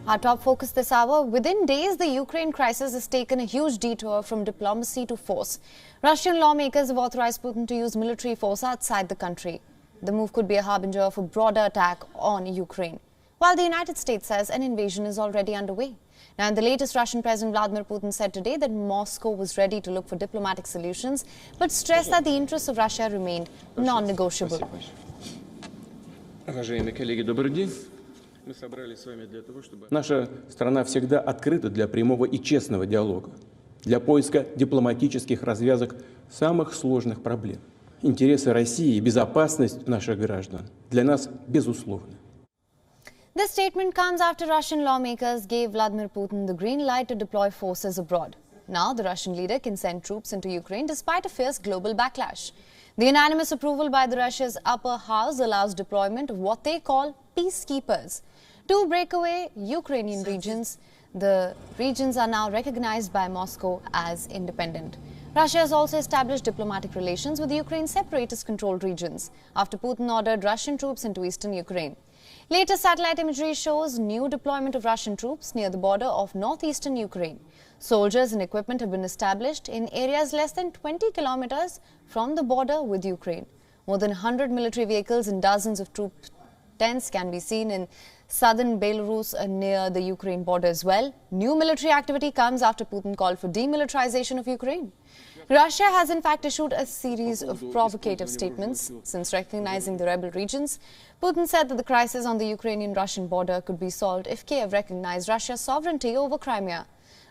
Our top focus this hour: within days, the Ukraine crisis has taken a huge detour from diplomacy to force. Russian lawmakers have authorized Putin to use military force outside the country. The move could be a harbinger of a broader attack on Ukraine, while the United States says an invasion is already underway. Now, in the latest, Russian President Vladimir Putin said today that Moscow was ready to look for diplomatic solutions, but stressed that the interests of Russia remained non-negotiable. Наша страна всегда открыта для прямого и честного диалога, для поиска дипломатических развязок самых сложных проблем. Интересы России и безопасность наших граждан для нас безусловны. This statement comes after Russian lawmakers gave Vladimir Putin the green light to deploy forces abroad. Now, the Russian leader can send troops into Ukraine despite a fierce global backlash. The unanimous approval by the Russia's upper house allows deployment of what they call peacekeepers. Two breakaway Ukrainian regions. The regions are now recognized by Moscow as independent. Russia has also established diplomatic relations with Ukraine's separatist-controlled regions after Putin ordered Russian troops into eastern Ukraine. Latest satellite imagery shows new deployment of Russian troops near the border of northeastern Ukraine. Soldiers and equipment have been established in areas less than 20 kilometers from the border with Ukraine. More than 100 military vehicles and dozens of troop tents can be seen in southern Belarus near the Ukraine border as well. New military activity comes after Putin called for demilitarization of Ukraine. Russia has in fact issued a series of provocative statements since recognizing the rebel regions. Putin said that the crisis on the Ukrainian-Russian border could be solved if Kiev recognized Russia's sovereignty over Crimea.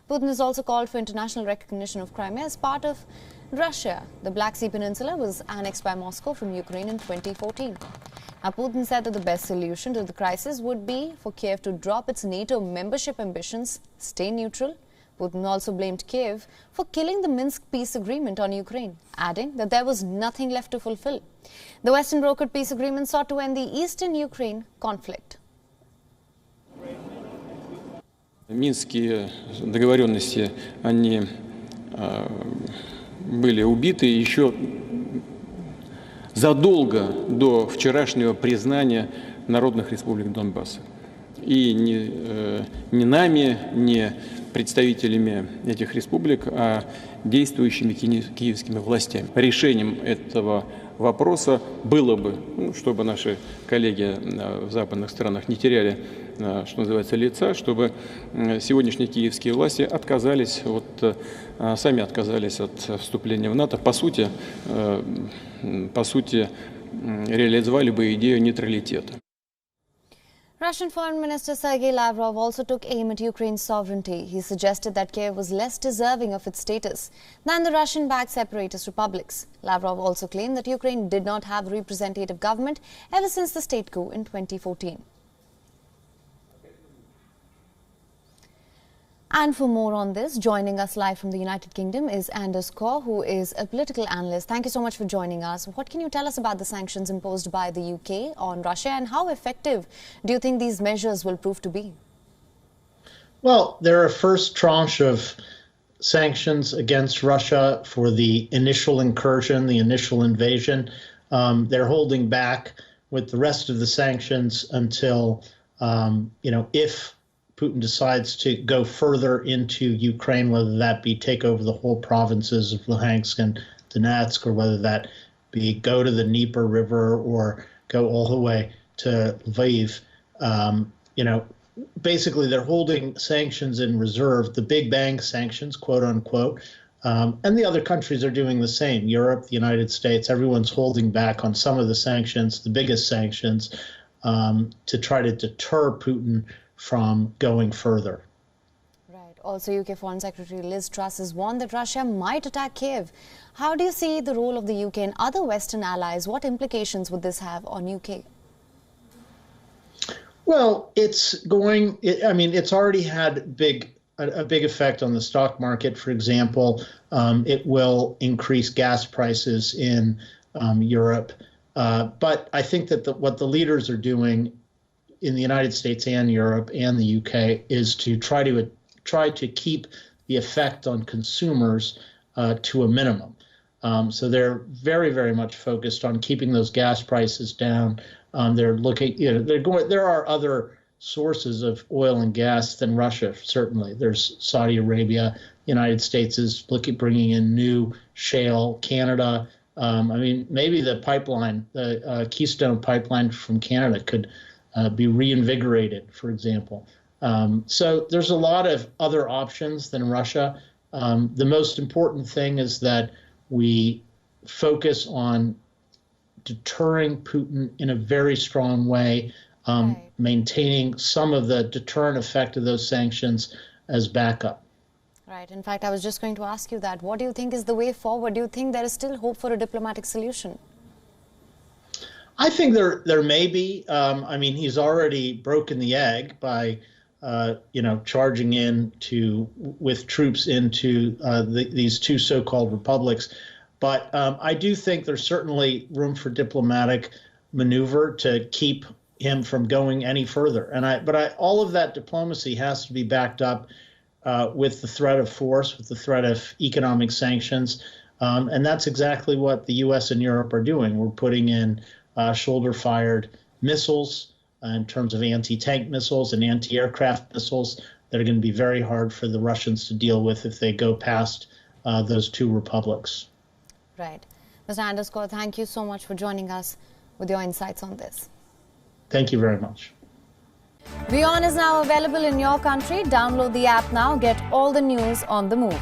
Putin has also called for international recognition of Crimea as part of Russia. The Black Sea Peninsula was annexed by Moscow from Ukraine in 2014. Now, Putin said that the best solution to the crisis would be for Kiev to drop its NATO membership ambitions, stay neutral. Putin also blamed Kiev for killing the Minsk peace agreement on Ukraine, adding that there was nothing left to fulfill. The Western brokered peace agreement sought to end the eastern Ukraine conflict. Минские договоренности, они были убиты еще задолго до вчерашнего признания народных республик Донбасса. И не нами, не представителями этих республик, а действующими киевскими властями. Решением этого вопроса было бы, чтобы наши коллеги в западных странах не теряли, что называется, лица, чтобы сегодняшние киевские власти сами отказались от вступления в НАТО. По сути, реализовали бы идею нейтралитета. Russian Foreign Minister Sergei Lavrov also took aim at Ukraine's sovereignty. He suggested that Kiev was less deserving of its status than the Russian-backed separatist republics. Lavrov also claimed that Ukraine did not have a representative government ever since the state coup in 2014. And for more on this, joining us live from the United Kingdom is Anders Kaur, who is a political analyst. Thank you so much for joining us. What can you tell us about the sanctions imposed by the UK on Russia, and how effective do you think these measures will prove to be? Well, they're a first tranche of sanctions against Russia for the initial incursion, the initial invasion. They're holding back with the rest of the sanctions until, if Putin decides to go further into Ukraine, whether that be take over the whole provinces of Luhansk and Donetsk, or whether that be go to the Dnieper River or go all the way to Lviv. Basically they're holding sanctions in reserve, the big bang sanctions, quote unquote, and the other countries are doing the same. Europe, the United States, everyone's holding back on some of the sanctions, the biggest sanctions, to try to deter Putin from going further. Right. Also, UK Foreign Secretary Liz Truss has warned that Russia might attack Kiev. How do you see the role of the UK and other Western allies? What implications would this have on UK? Well, it's already had a big effect on the stock market. For example, it will increase gas prices in Europe. But I think that what the leaders are doing in the United States and Europe and the UK is to try to keep the effect on consumers to a minimum. So they're very, very much focused on keeping those gas prices down. They're looking, there are other sources of oil and gas than Russia, certainly. There's Saudi Arabia. United States is bringing in new shale. Canada. I mean, maybe the pipeline, the Keystone pipeline from Canada could be reinvigorated, for example. So there's a lot of other options than Russia. The most important thing is that we focus on deterring Putin in a very strong way, maintaining some of the deterrent effect of those sanctions as backup. Right. In fact, I was just going to ask you that. What do you think is the way forward? Do you think there is still hope for a diplomatic solution? I think there may be. I mean, he's already broken the egg by, charging in with troops into these two so-called republics. But I do think there's certainly room for diplomatic maneuver to keep him from going any further. But all of that diplomacy has to be backed up with the threat of force, with the threat of economic sanctions. And that's exactly what the U.S. and Europe are doing. We're putting in shoulder-fired missiles in terms of anti-tank missiles and anti-aircraft missiles that are going to be very hard for the Russians to deal with if they go past those two republics. Right. Mr. Underscore, thank you so much for joining us with your insights on this. Thank you very much. WION is now available in your country. Download the app now. Get all the news on the move.